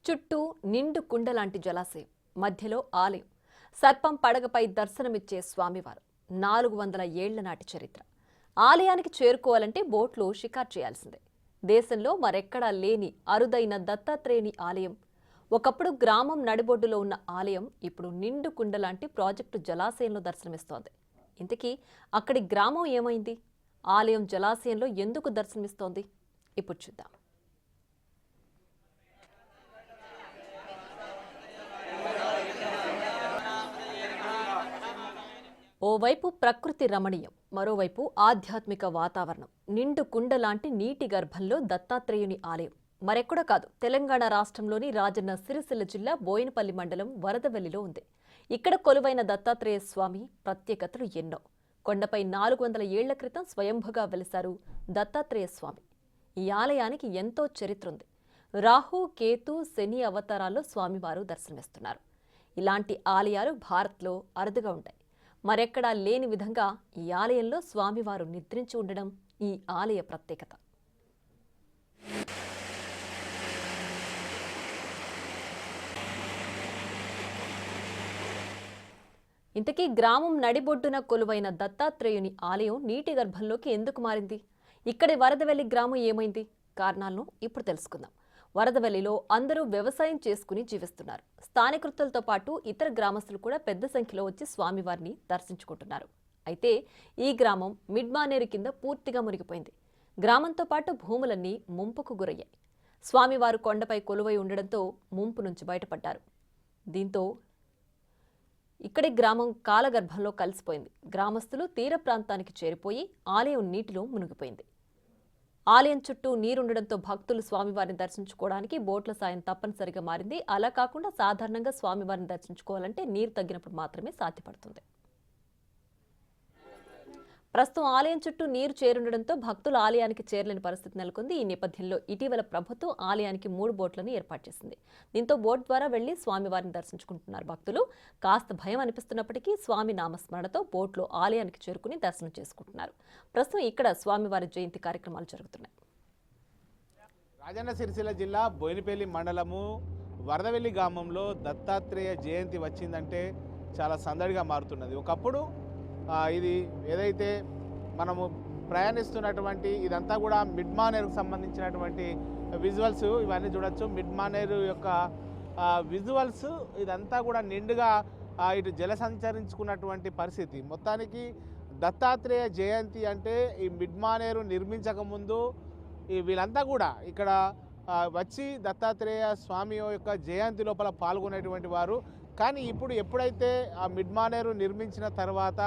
చుట్టూ నిండు కుండలాంటి జలాశయం, మధ్యలో ఆలయం, సర్పం పడగపై దర్శనమిచ్చే స్వామివారు. 400 ఏళ్ల నాటి చరిత్ర. ఆలయానికి చేరుకోవాలంటే బోట్లో షికారు చేయాల్సిందే. దేశంలో మరెక్కడా లేని అరుదైన దత్తాత్రేయుని ఆలయం. ఒకప్పుడు గ్రామం నడిబొడ్డులో ఉన్న ఆలయం ఇప్పుడు నిండు కుండలాంటి ప్రాజెక్టు జలాశయంలో దర్శనమిస్తోంది. ఇంతకీ అక్కడి గ్రామం ఏమైంది? ఆలయం జలాశయంలో ఎందుకు దర్శనమిస్తోంది? ఇప్పుడు చూద్దాం. ఓవైపు ప్రకృతి రమణీయం, మరోవైపు ఆధ్యాత్మిక వాతావరణం. నిండు కుండలాంటి నీటి గర్భంలో దత్తాత్రేయుని ఆలయం. మరెక్కడ కాదు, తెలంగాణ రాష్ట్రంలోని రాజన్న సిరిసిల్ల జిల్లా బోయినపల్లి మండలం వరదవెల్లిలో ఉంది. ఇక్కడ కొలువైన దత్తాత్రేయ స్వామి ప్రత్యేకతలు ఎన్నో. కొండపై 400 ఏళ్ల క్రితం స్వయంభుగా వెలిశారు దత్తాత్రేయ స్వామి. ఈ ఆలయానికి ఎంతో చరిత్ర ఉంది. రాహు, కేతు, శని అవతారాల్లో స్వామివారు దర్శనమిస్తున్నారు. ఇలాంటి ఆలయాలు భారత్లో అరుదుగా ఉంటాయి. మరెక్కడా లేని విధంగా ఈ ఆలయంలో స్వామివారు నిద్రించి ఉండడం ఈ ఆలయ ప్రత్యేకత. ఇంతకీ గ్రామం నడిబొడ్డున కొలువైన దత్తాత్రేయుని ఆలయం నీటి గర్భంలోకి ఎందుకు మారింది? ఇక్కడి వరదవెల్లి గ్రామం ఏమైంది? కారణాలను ఇప్పుడు తెలుసుకుందాం. వరదవెల్లిలో అందరూ వ్యవసాయం చేసుకుని జీవిస్తున్నారు. స్థానికులతో పాటు ఇతర గ్రామస్తులు కూడా పెద్ద సంఖ్యలో వచ్చి స్వామివారిని దర్శించుకుంటున్నారు. అయితే ఈ గ్రామం మిడ్మానేరు కింద పూర్తిగా మునిగిపోయింది. గ్రామంతో పాటు భూములన్నీ ముంపుకు గురయ్యాయి. స్వామివారు కొండపై కొలువై ఉండడంతో ముంపు నుంచి బయటపడ్డారు. దీంతో ఇక్కడి గ్రామం కాలగర్భంలో కలిసిపోయింది. గ్రామస్తులు తీర ప్రాంతానికి చేరిపోయి ఆలయం నీటిలో మునిగిపోయింది. ఆలయం చుట్టూ నీరుండడంతో భక్తులు స్వామివారిని దర్శించుకోవడానికి బోట్ల సాయం తప్పనిసరిగా మారింది. అలా కాకుండా సాధారణంగా స్వామివారిని దర్శించుకోవాలంటే నీరు తగ్గినప్పుడు మాత్రమే సాధ్యపడుతుంది. ప్రస్తుతం ఆలయం చుట్టూ నీరు చేరుండడంతో భక్తులు ఆలయానికి చేరలేని పరిస్థితి నెలకొంది. ఈ నేపథ్యంలో ఇటీవల ప్రభుత్వం ఆలయానికి 3 బోట్లను ఏర్పాటు చేసింది. దీంతో బోట్ ద్వారా వెళ్లి స్వామివారిని దర్శించుకుంటున్నారు భక్తులు. కాస్త భయం అనిపిస్తున్నప్పటికీ స్వామి నామస్మరణతో బోట్లో ఆలయానికి చేరుకుని దర్శనం చేసుకుంటున్నారు. ప్రస్తుతం ఇక్కడ స్వామివారి జయంతి కార్యక్రమాలు జరుగుతున్నాయి. రాజన్న సిరిసిల్ల జిల్లా బోయినపల్లి మండలము వరదవెల్లి గ్రామంలో దత్తాత్రేయ జయంతి వచ్చిందంటే చాలా సందడిగా మారుతున్నది. ఒకప్పుడు ఇది ఏదైతే మనము ప్రయాణిస్తున్నటువంటి ఇదంతా కూడా మిడ్మానేరుకు సంబంధించినటువంటి విజువల్స్ ఇవన్నీ చూడొచ్చు. మిడ్మానేరు యొక్క విజువల్స్ ఇదంతా కూడా నిండుగా ఇటు జల సంచరించుకున్నటువంటి పరిస్థితి. మొత్తానికి దత్తాత్రేయ జయంతి అంటే ఈ మిడ్మానేరు నిర్మించకముందు వీళ్ళంతా కూడా ఇక్కడ వచ్చి దత్తాత్రేయ స్వామి యొక్క జయంతి లోపల పాల్గొనేటువంటి వారు. కానీ ఇప్పుడు ఎప్పుడైతే ఆ మిడ్మానేరు నిర్మించిన తర్వాత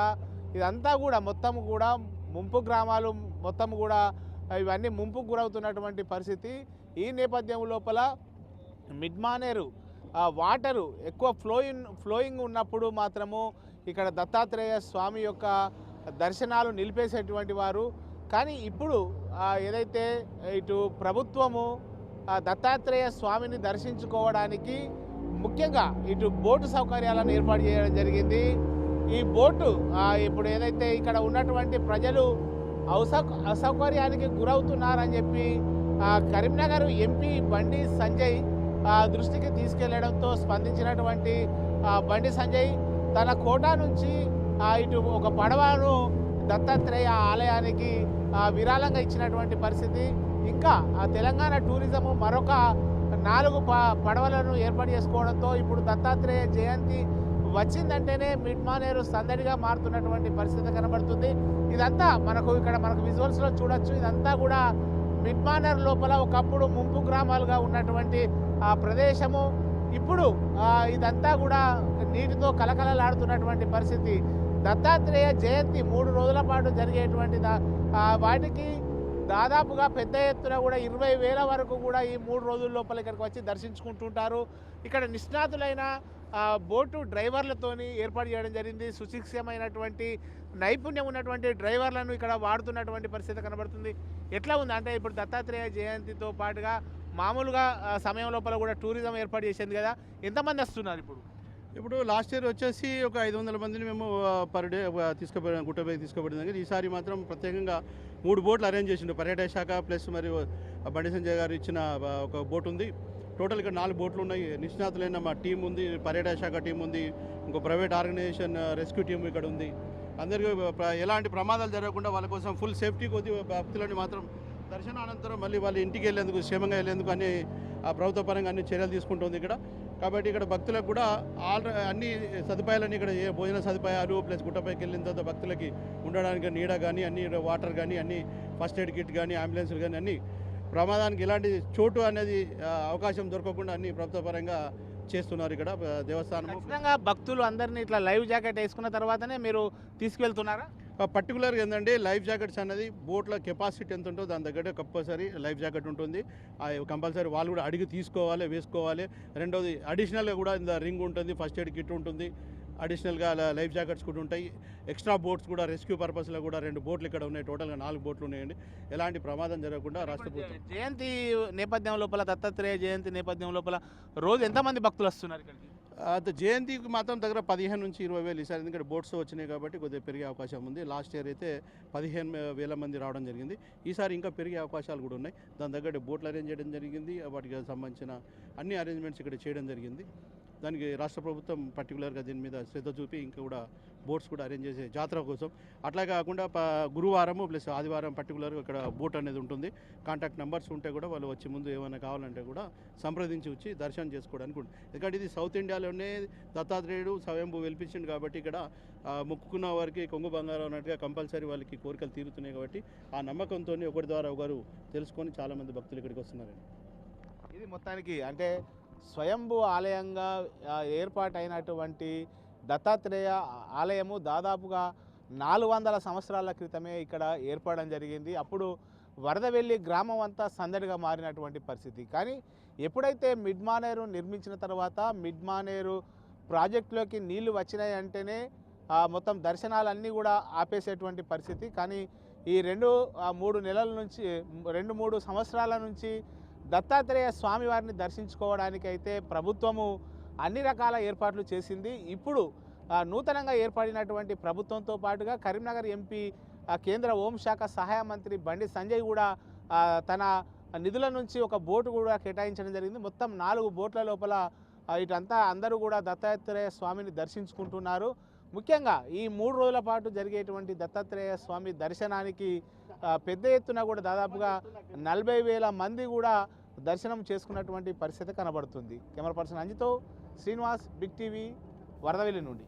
ఇదంతా కూడా మొత్తం కూడా ముంపు గ్రామాలు మొత్తం కూడా ఇవన్నీ ముంపుకు గురవుతున్నటువంటి పరిస్థితి. ఈ నేపథ్యం లోపల మిడ్మానేరు వాటరు ఎక్కువ ఫ్లోయింగ్ ఉన్నప్పుడు మాత్రము ఇక్కడ దత్తాత్రేయ స్వామి యొక్క దర్శనాలు నిలిపేసేటువంటి వారు. కానీ ఇప్పుడు ఏదైతే ఇటు ప్రభుత్వము దత్తాత్రేయ స్వామిని దర్శించుకోవడానికి ముఖ్యంగా ఇటు బోటు సౌకర్యాలను ఏర్పాటు చేయడం జరిగింది. ఈ బోటు ఇప్పుడు ఏదైతే ఇక్కడ ఉన్నటువంటి ప్రజలు అసౌకర్యానికి గురవుతున్నారని చెప్పి కరీంనగర్ ఎంపీ బండి సంజయ్ దృష్టికి తీసుకెళ్లడంతో స్పందించినటువంటి బండి సంజయ్ తన కోటా నుంచి ఇటు ఒక పడవను దత్తాత్రేయ ఆలయానికి విరాళంగా ఇచ్చినటువంటి పరిస్థితి. ఇంకా తెలంగాణ టూరిజము మరొక 4 పడవలను ఏర్పాటు చేసుకోవడంతో ఇప్పుడు దత్తాత్రేయ జయంతి వచ్చిందంటేనే మిడ్మానేరు సందడిగా మారుతున్నటువంటి పరిస్థితి కనబడుతుంది. ఇదంతా మనకు విజువల్స్లో చూడొచ్చు. ఇదంతా కూడా మిడ్మానేరు లోపల ఒకప్పుడు ముంపు గ్రామాలుగా ఉన్నటువంటి ప్రదేశము ఇప్పుడు ఇదంతా కూడా నీటితో కలకలలాడుతున్నటువంటి పరిస్థితి. దత్తాత్రేయ జయంతి 3 రోజుల పాటు జరిగేటువంటి వాటికి దాదాపుగా పెద్ద ఎత్తున కూడా 20,000 వరకు కూడా ఈ 3 రోజుల లోపల ఇక్కడికి వచ్చి దర్శించుకుంటుంటారు. ఇక్కడ నిష్ణాతులైన బోటు డ్రైవర్లతోని ఏర్పాటు చేయడం జరిగింది. సుశిక్షమైనటువంటి నైపుణ్యం ఉన్నటువంటి డ్రైవర్లను ఇక్కడ వాడుతున్నటువంటి పరిస్థితి కనబడుతుంది. ఎట్లా ఉంది అంటే ఇప్పుడు దత్తాత్రేయ జయంతితో పాటుగా మామూలుగా సమయం లోపల కూడా టూరిజం ఏర్పాటు చేసింది కదా, ఎంతమంది వస్తున్నారు ఇప్పుడు? ఇప్పుడు లాస్ట్ ఇయర్ వచ్చేసి ఒక 500 మందిని మేము పర్ డే తీసుకుపోయాం, గుట్టపైకి తీసుకుపోయింది. ఈసారి మాత్రం ప్రత్యేకంగా 3 బోట్లు అరేంజ్ చేసిండు పర్యాటక శాఖ ప్లస్ మరియు బండి సంజయ్ గారు ఇచ్చిన ఒక బోట్ ఉంది. టోటల్ ఇక్కడ 4 బోట్లు ఉన్నాయి. నిష్ణాతులైన మా టీం ఉంది, పర్యాటక శాఖ టీం ఉంది, ఇంకో ప్రైవేట్ ఆర్గనైజేషన్ రెస్క్యూ టీం ఇక్కడ ఉంది. అందరికీ ఎలాంటి ప్రమాదాలు జరగకుండా వాళ్ళ కోసం ఫుల్ సేఫ్టీ కొద్ది భక్తులని మాత్రం దర్శనానంతరం మళ్ళీ వాళ్ళ ఇంటికి వెళ్ళేందుకు క్షేమంగా వెళ్ళేందుకు అన్ని ప్రభుత్వ పరంగా అన్ని చర్యలు తీసుకుంటుంది ఇక్కడ. కాబట్టి ఇక్కడ భక్తులకు కూడా అన్ని సదుపాయాలన్నీ ఇక్కడ భోజన సదుపాయాలు ప్లస్ గుట్టపైకి వెళ్ళిన తర్వాత భక్తులకి ఉండడానికి నీడ కానీ అన్ని వాటర్ కానీ అన్ని ఫస్ట్ ఎయిడ్ కిట్ కానీ అంబులెన్స్లు కానీ అన్ని ప్రమాదానికి ఎలాంటి చోటు అనేది అవకాశం దొరకకుండా అన్ని ప్రభుత్వ పరంగా చేస్తున్నారు ఇక్కడ దేవస్థానం. ఖచ్చితంగా భక్తులు అందరినీ ఇట్లా లైవ్ జాకెట్ వేసుకున్న తర్వాతనే మీరు తీసుకువెళ్తున్నారా? పర్టికులర్గా ఏంటంటే లైఫ్ జాకెట్స్ అనేది బోట్ల కెపాసిటీ ఎంత ఉంటుందో దాని దగ్గర కంపల్సరీ లైఫ్ జాకెట్ ఉంటుంది. కంపల్సరీ వాళ్ళు కూడా అడిగి తీసుకోవాలి, వేసుకోవాలి. రెండోది అడిషనల్గా కూడా ఇంత రింగ్ ఉంటుంది, ఫస్ట్ ఎయిడ్ కిట్ ఉంటుంది, అడిషనల్గా లైఫ్ జాకెట్స్ కూడా ఉంటాయి. ఎక్స్ట్రా బోట్స్ కూడా రెస్క్యూ పర్పస్లో కూడా 2 బోట్లు ఇక్కడ ఉన్నాయి. టోటల్గా 4 బోట్లు ఉన్నాయండి. ఎలాంటి ప్రమాదం జరగకుండా రాష్ట్ర ప్రభుత్వం జయంతి నేపథ్యం లోపల, దత్తాత్రేయ జయంతి నేపథ్యం లోపల రోజు ఎంతమంది భక్తులు వస్తున్నారు ఇక్కడికి? జయంతికి మాత్రం దగ్గర 15 నుంచి 20 వేలు ఈసారి, ఎందుకంటే బోట్స్ వచ్చినాయి కాబట్టి కొద్దిగా పెరిగే అవకాశం ఉంది. లాస్ట్ ఇయర్ అయితే 15,000 మంది రావడం జరిగింది. ఈసారి ఇంకా పెరిగే అవకాశాలు కూడా ఉన్నాయి. దాని దగ్గర బోట్లు అరేంజ్ చేయడం జరిగింది. వాటికి సంబంధించిన అన్ని అరేంజ్మెంట్స్ ఇక్కడ చేయడం జరిగింది. దానికి రాష్ట్ర ప్రభుత్వం పర్టికులర్గా దీని మీద శ్రద్ధ చూపి ఇంకా కూడా బోట్స్ కూడా అరేంజ్ చేసే జాతర కోసం. అట్లా కాకుండా గురువారము ప్లస్ ఆదివారం పర్టికులర్గా ఇక్కడ బోట్ అనేది ఉంటుంది. కాంటాక్ట్ నెంబర్స్ ఉంటే కూడా వాళ్ళు వచ్చి ముందు ఏమైనా కావాలంటే కూడా సంప్రదించి వచ్చి దర్శనం చేసుకోవడానికి ఉంటుంది. ఎందుకంటే ఇది సౌత్ ఇండియాలోనే దత్తాత్రేయుడు స్వయంభూ వెలిపించింది కాబట్టి ఇక్కడ మొక్కుకున్న వారికి కొంగు బంగారం అన్నట్టుగా కంపల్సరీ వాళ్ళకి కోరికలు తీరుతున్నాయి కాబట్టి ఆ నమ్మకంతో ఒకరి ద్వారా ఒకరు తెలుసుకొని చాలామంది భక్తులు ఇక్కడికి వస్తున్నారండి. ఇది మొత్తానికి అంటే స్వయంభూ ఆలయంగా ఏర్పాటైనటువంటి దత్తాత్రేయ ఆలయము దాదాపుగా 400 సంవత్సరాల క్రితమే ఇక్కడ ఏర్పడడం జరిగింది. అప్పుడు వరదవెల్లి గ్రామం అంతా సందడిగా మారినటువంటి పరిస్థితి. కానీ ఎప్పుడైతే మిడ్మానేరు నిర్మించిన తర్వాత మిడ్మానేరు ప్రాజెక్టులోకి నీళ్లు వచ్చినాయి అంటేనే మొత్తం దర్శనాలన్నీ కూడా ఆపేసేటువంటి పరిస్థితి. కానీ ఈ 2-3 నెలల నుంచి 2-3 సంవత్సరాల నుంచి దత్తాత్రేయ స్వామివారిని దర్శించుకోవడానికైతే ప్రభుత్వము అన్ని రకాల ఏర్పాట్లు చేసింది. ఇప్పుడు నూతనంగా ఏర్పడినటువంటి ప్రభుత్వంతో పాటుగా కరీంనగర్ ఎంపీ కేంద్ర హోంశాఖ సహాయ మంత్రి బండి సంజయ్ కూడా తన నిధుల నుంచి ఒక బోటు కూడా కేటాయించడం జరిగింది. మొత్తం 4 బోట్ల లోపల ఇటంతా అందరూ కూడా దత్తాత్రేయ స్వామిని దర్శించుకుంటున్నారు. ముఖ్యంగా ఈ 3 రోజుల పాటు జరిగేటువంటి దత్తాత్రేయ స్వామి దర్శనానికి పెద్ద ఎత్తున కూడా దాదాపుగా 40,000 మంది కూడా దర్శనం చేసుకున్నటువంటి పరిస్థితి కనబడుతుంది. కెమెరా పర్సన్ అంజితో శ్రీనివాస్, బిగ్ టీవీ, వరదవెల్లి నుండి.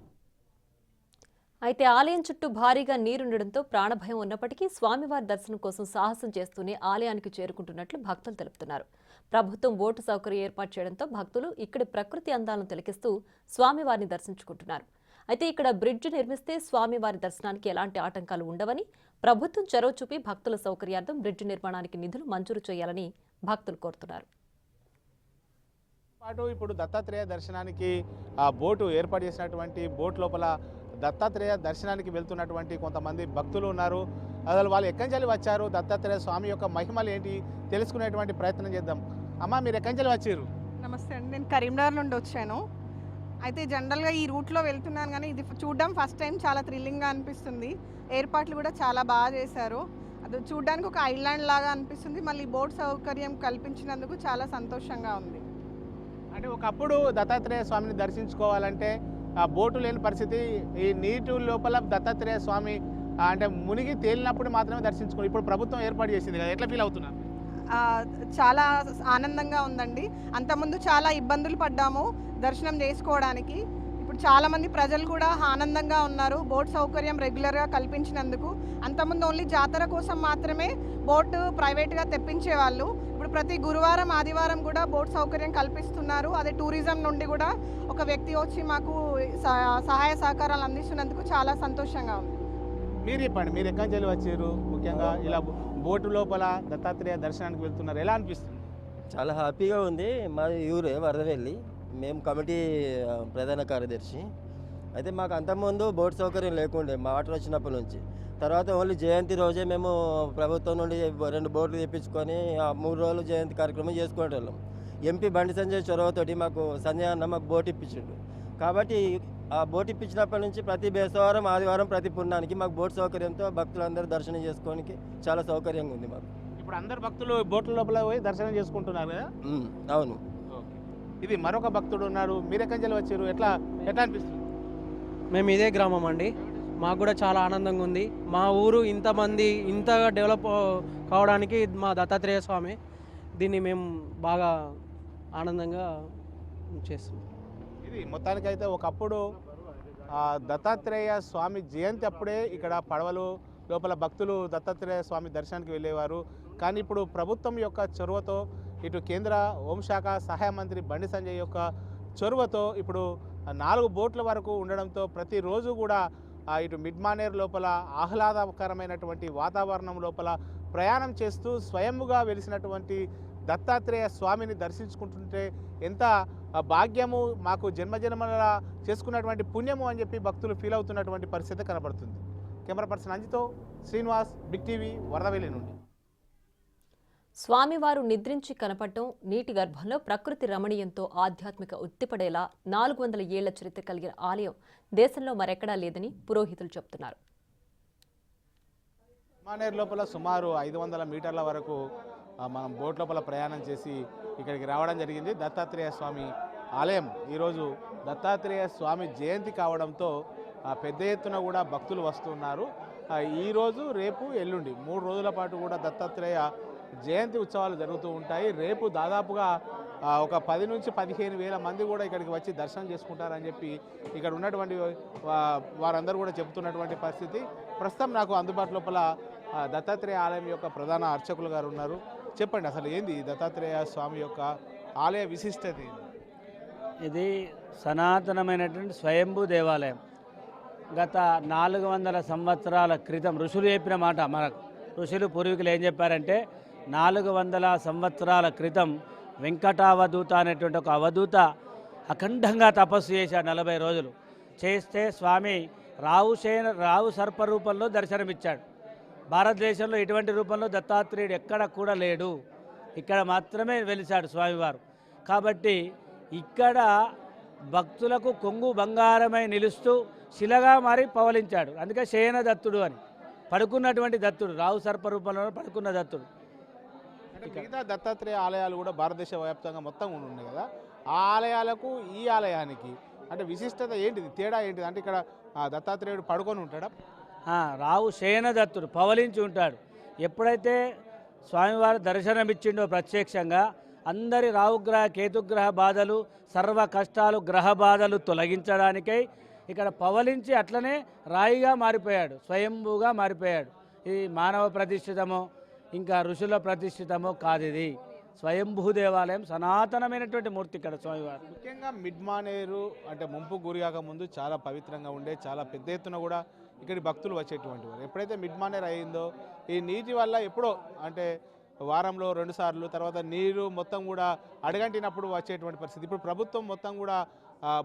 అయితే ఆలయం చుట్టూ భారీగా నీరుండడంతో ప్రాణభయం ఉన్నప్పటికీ స్వామివారి దర్శనం కోసం సాహసం చేస్తూనే ఆలయానికి చేరుకుంటున్నట్లు భక్తులు తెలుపుతున్నారు. ప్రభుత్వం బోటు సౌకర్యం ఏర్పాటు చేయడంతో భక్తులు ఇక్కడి ప్రకృతి అందాలను తిలకిస్తూ స్వామివారిని దర్శించుకుంటున్నారు. అయితే ఇక్కడ బ్రిడ్జ్ నిర్మిస్తే స్వామివారి దర్శనానికి ఎలాంటి ఆటంకాలు ఉండవని, ప్రభుత్వం చొరవ చూపి భక్తుల సౌకర్యార్థం బ్రిడ్జ్ నిర్మాణానికి నిధులు మంజూరు చేయాలని భక్తులు కోరుతున్నారు. ఇప్పుడు దత్తాత్రేయ దర్శనానికి బోటు ఏర్పాటు చేసినటువంటి బోట్ లోపల దత్తాత్రేయ దర్శనానికి వెళ్తున్నటువంటి కొంతమంది భక్తులు ఉన్నారు. అసలు వాళ్ళు ఎక్కడి నుంచి వచ్చారు, దత్తాత్రేయ స్వామి యొక్క మహిమలు ఏంటి తెలుసుకునేటువంటి ప్రయత్నం చేద్దాం. అమ్మ, మీరు ఎక్కడి నుంచి వచ్చారు? నమస్తే అండి, నేను కరీంనగర్ నుండి వచ్చాను. అయితే జనరల్గా ఈ రూట్లో వెళ్తున్నాను, కానీ ఇది చూడడం ఫస్ట్ టైం చాలా థ్రిల్లింగ్గా అనిపిస్తుంది. ఏర్పాట్లు కూడా చాలా బాగా చేశారు. అది చూడడానికి ఒక ఐలాండ్ లాగా అనిపిస్తుంది. మళ్ళీ బోట్ సౌకర్యం కల్పించినందుకు చాలా సంతోషంగా ఉంది. అంటే ఒకప్పుడు దత్తాత్రేయ స్వామిని దర్శించుకోవాలంటే బోటు లేని పరిస్థితి. ఈ నీటి లోపల దత్తాత్రేయ స్వామి అంటే మునిగి తేలినప్పుడు మాత్రమే దర్శించుకోవాలి. ఇప్పుడు ప్రభుత్వం ఏర్పాటు చేసింది కదా, ఎట్లా ఫీల్ అవుతున్నారు? చాలా ఆనందంగా ఉందండి. అంతకుముందు చాలా ఇబ్బందులు పడ్డాము దర్శనం చేసుకోవడానికి. ఇప్పుడు చాలామంది ప్రజలు కూడా ఆనందంగా ఉన్నారు బోట్ సౌకర్యం రెగ్యులర్గా కల్పించినందుకు. అంతకుముందు ఓన్లీ జాతర కోసం మాత్రమే బోట్ ప్రైవేట్గా తెప్పించేవాళ్ళు. ఇప్పుడు ప్రతి గురువారం ఆదివారం కూడా బోట్ సౌకర్యం కల్పిస్తున్నారు. అదే టూరిజం నుండి కూడా ఒక వ్యక్తి వచ్చి మాకు సహాయ సహకారాలు అందిస్తున్నందుకు చాలా సంతోషంగా ఉంది. మీరు చెప్పండి, మీరు ఎక్కడి నుంచి వచ్చారు? ముఖ్యంగా ఇలా బోటు లోపల దత్తాత్రేయ దర్శనానికి వెళ్తున్నారు, ఎలా అనిపిస్తుంది? చాలా హ్యాపీగా ఉంది. మాది ఊరే వరదవెల్లి, మేము కమిటీ ప్రధాన కార్యదర్శి. అయితే మాకు అంతకుముందు బోట్ సౌకర్యం లేకుండే మా వాటర్ వచ్చినప్పటి నుంచి. తర్వాత ఓన్లీ జయంతి రోజే మేము ప్రభుత్వం నుండి 2 బోట్లు తెప్పించుకొని 3 రోజులు జయంతి కార్యక్రమం చేసుకునేటోళ్ళం. ఎంపీ బండి సంజయ్ చొరవతోటి మాకు సంజయ్ అన్న మాకు బోట్ ఇప్పించిండు. కాబట్టి ఆ బోట్ ఇప్పించినప్పటి నుంచి ప్రతి బేసవారం ఆదివారం ప్రతి పుణ్యానికి మాకు బోట్ సౌకర్యంతో భక్తులందరూ దర్శనం చేసుకోవడానికి చాలా సౌకర్యంగా ఉంది మాకు. ఇప్పుడు అందరు భక్తులు బోట్ల లోపల పోయి దర్శనం చేసుకుంటున్నారు కదా? అవును. ఇది మరొక భక్తుడు ఉన్నారు. మీరు ఎక్కడి నుంచి వచ్చారు? ఎట్లా ఎట్లా అనిపిస్తుంది? మేము ఇదే గ్రామం అండి. మాకు కూడా చాలా ఆనందంగా ఉంది. మా ఊరు ఇంతమంది ఇంతగా డెవలప్ కావడానికి మా దత్తాత్రేయ స్వామి. దీన్ని మేము బాగా ఆనందంగా చేస్తున్నాం. ఇది మొత్తానికైతే ఒకప్పుడు దత్తాత్రేయ స్వామి జయంతి అప్పుడే ఇక్కడ పడవలు లోపల భక్తులు దత్తాత్రేయ స్వామి దర్శనానికి వెళ్ళేవారు. కానీ ఇప్పుడు ప్రభుత్వం యొక్క చొరవతో, ఇటు కేంద్ర హోంశాఖ సహాయ మంత్రి బండి సంజయ్ యొక్క చొరవతో ఇప్పుడు 4 బోట్ల వరకు ఉండడంతో ప్రతిరోజు కూడా ఇటు మిడ్మానేర్ లోపల ఆహ్లాదకరమైనటువంటి వాతావరణం లోపల ప్రయాణం చేస్తూ స్వయంగా వెలిసినటువంటి దత్తాత్రేయ స్వామిని దర్శించుకుంటుంటే ఎంత భాగ్యము, మాకు జన్మజన్మల చేసుకున్నటువంటి పుణ్యము అని చెప్పి భక్తులు ఫీల్ అవుతున్నటువంటి పరిస్థితి కనబడుతుంది. కెమెరా పర్సన్ అంజితో శ్రీనివాస్, బిగ్ టీవీ, వరదవెల్లి నుండి. స్వామివారు నిద్రించి కనపడటం, నీటి గర్భంలో ప్రకృతి రమణీయంతో ఆధ్యాత్మిక ఉత్తిపడేలా 400 ఏళ్ల చరిత్ర కలిగిన ఆలయం దేశంలో మరెక్కడా లేదని పురోహితులు చెబుతున్నారు. మానేరు లోపల సుమారు 500 మీటర్ల వరకు మనం బోట్ లోపల ప్రయాణం చేసి ఇక్కడికి రావడం జరిగింది. దత్తాత్రేయ స్వామి ఆలయం ఈరోజు దత్తాత్రేయ స్వామి జయంతి కావడంతో పెద్ద ఎత్తున కూడా భక్తులు వస్తున్నారు. ఈరోజు, రేపు, ఎల్లుండి 3 రోజుల పాటు కూడా దత్తాత్రేయ జయంతి ఉత్సవాలు జరుగుతూ ఉంటాయి. రేపు దాదాపుగా ఒక 10 నుంచి 15 వేల మంది కూడా ఇక్కడికి వచ్చి దర్శనం చేసుకుంటారని చెప్పి ఇక్కడ ఉన్నటువంటి వారందరూ కూడా చెబుతున్నటువంటి పరిస్థితి. ప్రస్తుతం నాకు అందుబాటు లోపల దత్తాత్రేయ ఆలయం యొక్క ప్రధాన అర్చకులు గారు ఉన్నారు. చెప్పండి, అసలు ఏంది దత్తాత్రేయ స్వామి యొక్క ఆలయ విశిష్టత? ఇది సనాతనమైనటువంటి స్వయంభూ దేవాలయం. గత 400 సంవత్సరాల క్రితం ఋషులు చెప్పిన మాట, మనకు ఋషులు పూర్వీకులు ఏం చెప్పారంటే 400 సంవత్సరాల క్రితం వెంకటావధూత అనేటువంటి ఒక అవధూత అఖండంగా తపస్సు చేశాడు. 40 రోజులు చేస్తే స్వామి రావు సర్ప రూపంలో దర్శనమిచ్చాడు. భారతదేశంలో ఇటువంటి రూపంలో దత్తాత్రేయుడు ఎక్కడ కూడా లేడు, ఇక్కడ మాత్రమే వెలిశాడు స్వామివారు. కాబట్టి ఇక్కడ భక్తులకు కొంగు బంగారమై నిలుస్తూ శిలగా మారి పవలించాడు. అందుకే శయన దత్తుడు అని, పడుకున్నటువంటి దత్తుడు, రావు సర్ప రూపంలో పడుకున్న దత్తుడు. మిగతా దత్తాత్రేయ ఆలయాలు కూడా భారతదేశ వ్యాప్తంగా మొత్తం ఉన్నాయి కదా, ఆ ఆలయాలకు ఈ ఆలయానికి అంటే విశిష్టత ఏంటిది, తేడా ఏంటిది? అంటే ఇక్కడ దత్తాత్రేయుడు పడుకొని ఉంటాడా? రావు శయన దత్తుడు పవలించి ఉంటాడు. ఎప్పుడైతే స్వామివారు దర్శనమిచ్చిండో ప్రత్యక్షంగా అందరి రావుగ్రహ కేతుగ్రహ బాధలు, సర్వ కష్టాలు, గ్రహ బాధలు తొలగించడానికై ఇక్కడ పవలించి అట్లనే రాయిగా మారిపోయాడు, స్వయంభూగా మారిపోయాడు. ఇది మానవ ప్రతిష్ఠితమో ఇంకా ఋషుల ప్రతిష్ఠితమో కాదు, ఇది స్వయంభూ దేవాలయం, సనాతనమైనటువంటి మూర్తి ఇక్కడ స్వామివారు. ముఖ్యంగా మిడ్మానేరు అంటే ముంపు గురిగాక ముందు చాలా పవిత్రంగా ఉండే, చాలా పెద్ద ఎత్తున కూడా ఇక్కడి భక్తులు వచ్చేటువంటి వారు. ఎప్పుడైతే మిడ్మానేర్ అయిందో ఈ నీటి వల్ల ఎప్పుడో అంటే వారంలో 2 సార్లు, తర్వాత నీరు మొత్తం కూడా అడగంటినప్పుడు వచ్చేటువంటి పరిస్థితి. ఇప్పుడు ప్రభుత్వం మొత్తం కూడా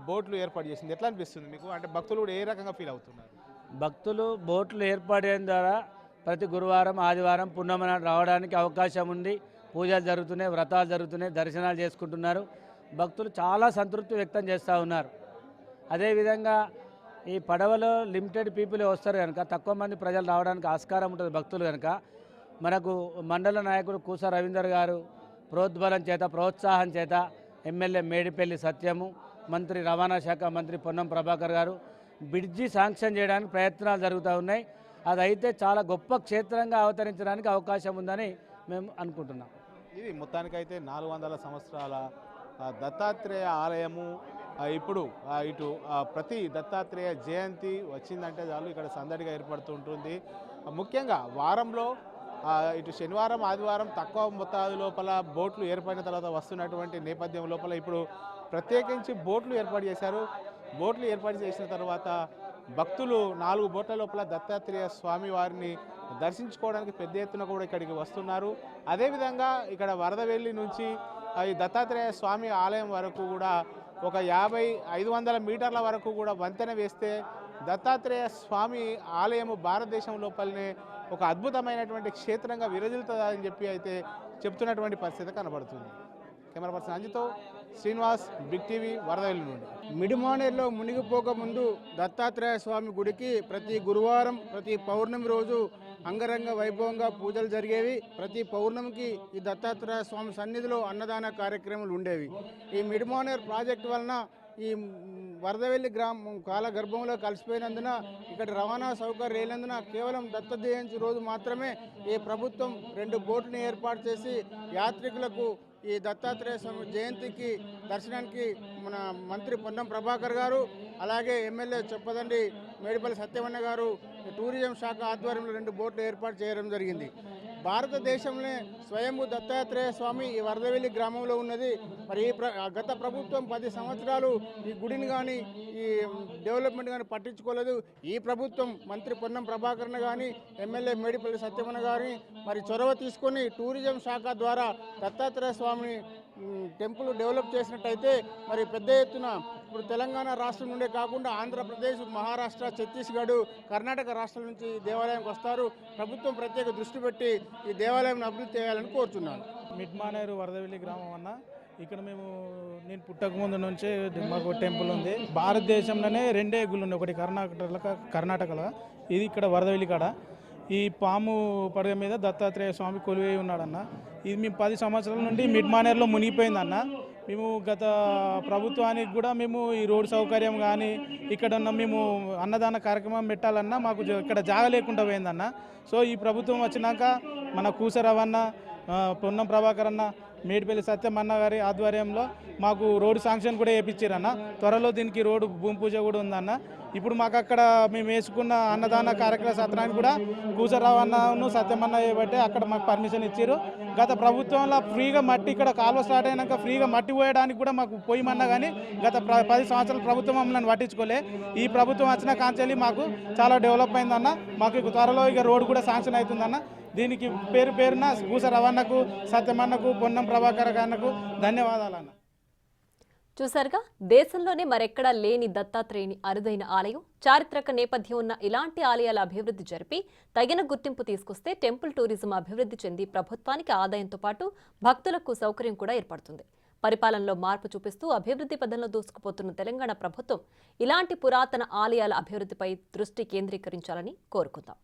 బోట్లు ఏర్పాటు చేసింది. ఎట్లా అనిపిస్తుంది మీకు? అంటే భక్తులు కూడా ఏ రకంగా ఫీల్ అవుతున్నారు? భక్తులు బోట్లు ఏర్పాటైన ద్వారా ప్రతి గురువారం, ఆదివారం, పున్నమ నాడు రావడానికి అవకాశం ఉంది. పూజలు జరుగుతున్నాయి, వ్రతాలు జరుగుతున్నాయి, దర్శనాలు చేసుకుంటున్నారు. భక్తులు చాలా సంతృప్తి వ్యక్తం చేస్తూ ఉన్నారు. అదేవిధంగా ఈ పడవలో లిమిటెడ్ పీపులే వస్తారు కనుక తక్కువ మంది ప్రజలు రావడానికి ఆస్కారం ఉంటుంది భక్తులు కనుక. మనకు మండల నాయకుడు కూస రవీందర్ గారు ప్రోద్బలం చేత, ప్రోత్సాహం చేత ఎమ్మెల్యే మేడిపల్లి సత్యము, మంత్రి రవాణా శాఖ మంత్రి పొన్నం ప్రభాకర్ గారు బ్రిడ్జి శాంక్షన్ చేయడానికి ప్రయత్నాలు జరుగుతూ ఉన్నాయి. అదైతే చాలా గొప్ప క్షేత్రంగా అవతరించడానికి అవకాశం ఉందని మేము అనుకుంటున్నాం. ఇది మొత్తానికైతే 400 సంవత్సరాల దత్తాత్రేయ ఆలయము. ఇప్పుడు ఇటు ప్రతి దత్తాత్రేయ జయంతి వచ్చిందంటే చాలు ఇక్కడ సందడిగా ఏర్పడుతూ ఉంటుంది. ముఖ్యంగా వారంలో ఇటు శనివారం, ఆదివారం తక్కువ మొత్తాదు లోపల బోట్లు ఏర్పడిన తర్వాత వస్తున్నటువంటి నేపథ్యం లోపల ఇప్పుడు ప్రత్యేకించి బోట్లు ఏర్పాటు చేశారు. బోట్లు ఏర్పాటు చేసిన తర్వాత భక్తులు 4 బోట్ల లోపల దత్తాత్రేయ స్వామి వారిని దర్శించుకోవడానికి పెద్ద ఎత్తున కూడా ఇక్కడికి వస్తున్నారు. అదేవిధంగా ఇక్కడ వరదవెల్లి నుంచి ఈ దత్తాత్రేయ స్వామి ఆలయం వరకు కూడా ఒక 500 మీటర్ల వరకు కూడా వంతెన వేస్తే దత్తాత్రేయ స్వామి ఆలయము భారతదేశం లోపలనే ఒక అద్భుతమైనటువంటి క్షేత్రంగా విరజిల్లుతుందని చెప్పి అయితే చెప్తున్నటువంటి పరిస్థితి కనబడుతుంది. కెమెరా పర్సన్ అంజితో శ్రీనివాస్, బిగ్ టీవీ, వరదవెల్లి నుండి. మిడిమానేరులో మునిగిపోక ముందు దత్తాత్రేయ స్వామి గుడికి ప్రతి గురువారం ప్రతి పౌర్ణమి రోజు అంగరంగ వైభవంగా పూజలు జరిగేవి. ప్రతి పౌర్ణమికి ఈ దత్తాత్రేయ స్వామి సన్నిధిలో అన్నదాన కార్యక్రమాలు ఉండేవి. ఈ మిడిమానేరు ప్రాజెక్టు వలన ఈ వరదవెల్లి గ్రామం కాలగర్భంలో కలిసిపోయినందున ఇక్కడ రవాణా సౌకర్యం లేనందున కేవలం దత్త జయంతి రోజు మాత్రమే ఈ ప్రభుత్వం 2 బోట్లను ఏర్పాటు చేసి యాత్రికులకు ఈ దత్తాత్రేయ స్వామి జయంతికి దర్శనానికి మన మంత్రి పొన్నం ప్రభాకర్ గారు, అలాగే ఎమ్మెల్యే చొప్పదండి మేడిపల్లి సత్యవన్న గారు టూరిజం శాఖ ఆధ్వర్యంలో 2 బోట్లు ఏర్పాటు చేయడం జరిగింది. భారతదేశంలో స్వయంభూ దత్తాత్రేయ స్వామి ఈ వరదవెల్లి గ్రామంలో ఉన్నది. మరి గత ప్రభుత్వం 10 సంవత్సరాలు ఈ గుడిని కానీ ఈ డెవలప్మెంట్ కానీ పట్టించుకోలేదు. ఈ ప్రభుత్వం మంత్రి పొన్నం ప్రభాకర్ని కానీ ఎమ్మెల్యే మేడిపల్లి సత్యమన్న గారిని మరి చొరవ తీసుకొని టూరిజం శాఖ ద్వారా దత్తాత్రేయ స్వామిని టెంపుల్ డెవలప్ చేసినట్టయితే మరి పెద్ద ఎత్తున ఇప్పుడు తెలంగాణ రాష్ట్రం నుండే కాకుండా ఆంధ్రప్రదేశ్, మహారాష్ట్ర, ఛత్తీస్గఢ్, కర్ణాటక రాష్ట్రాల నుంచి ఈ దేవాలయంకి వస్తారు. ప్రభుత్వం ప్రత్యేక దృష్టి పెట్టి ఈ దేవాలయం అభివృద్ధి చేయాలని కోరుతున్నాను. మిడ్మానేరు వరదవెల్లి గ్రామం అన్న ఇక్కడ నేను పుట్టకముందు నుంచే మాకు టెంపుల్ ఉంది. భారతదేశంలోనే 2 గుళ్ళు ఉన్నాయి, ఒకటి కర్ణాటకలో, ఇది ఇక్కడ వరదవెల్లి కాడ. ఈ పాము పడగ మీద దత్తాత్రేయ స్వామి కొలువై ఉన్నాడన్న. ఇది మేము 10 సంవత్సరాల నుండి మిడ్మానేరులో మునిగిపోయిందన్న. మేము గత ప్రభుత్వానికి కూడా మేము ఈ రోడ్ సౌకర్యం కానీ ఇక్కడ ఉన్న మేము అన్నదాన కార్యక్రమం పెట్టాలన్నా మాకు ఇక్కడ జాగ లేకుండా పోయిందన్న. సో ఈ ప్రభుత్వం వచ్చినాక మన కూసరవన్న, పొన్నం ప్రభాకర్ అన్న, మేడిపల్లి సత్యమన్న గారి ఆధ్వర్యంలో మాకు రోడ్డు శాంక్షన్ కూడా వేయించారన్న. త్వరలో దీనికి రోడ్డు భూమి పూజ కూడా ఉందన్న. ఇప్పుడు మాకు అక్కడ మేము వేసుకున్న అన్నదాన కార్యక్రమ సత్రానికి కూడా కూసరావన్నను సత్యమన్న చేయబట్టే అక్కడ మాకు పర్మిషన్ ఇచ్చారు. గత ప్రభుత్వంలో ఫ్రీగా మట్టి ఇక్కడ కాలువ స్టార్ట్ అయినాక ఫ్రీగా మట్టి పోయడానికి కూడా మాకు పోయమన్నా కానీ గత 10 సంవత్సరాల ప్రభుత్వం మమ్మల్ని పట్టించుకోలే. ఈ ప్రభుత్వం వచ్చిన కాంచెల్లి మాకు చాలా డెవలప్ అయిందన్న. మాకు త్వరలో ఇక రోడ్డు కూడా శాంక్షన్ అవుతుందన్న. దీనికి పేరున కూసరవన్నకు, సత్యమన్నకు, పొన్నం ప్రభాకర్ అన్నకు ధన్యవాదాలన్న. చూసారుగా, దేశంలోనే మరెక్కడా లేని దత్తాత్రేయుని అరుదైన ఆలయం. చారిత్రక నేపథ్యం ఉన్న ఇలాంటి ఆలయాల అభివృద్ధి జరిపి తగిన గుర్తింపు తీసుకొస్తే టెంపుల్ టూరిజం అభివృద్ధి చెంది ప్రభుత్వానికి ఆదాయంతో పాటు భక్తులకు సౌకర్యం కూడా ఏర్పడుతుంది. పరిపాలనలో మార్పు చూపిస్తూ అభివృద్ధి పథంలో దూసుకుపోతున్న తెలంగాణ ప్రభుత్వం ఇలాంటి పురాతన ఆలయాల అభివృద్ధిపై దృష్టి కేంద్రీకరించాలని కోరుకుందాం.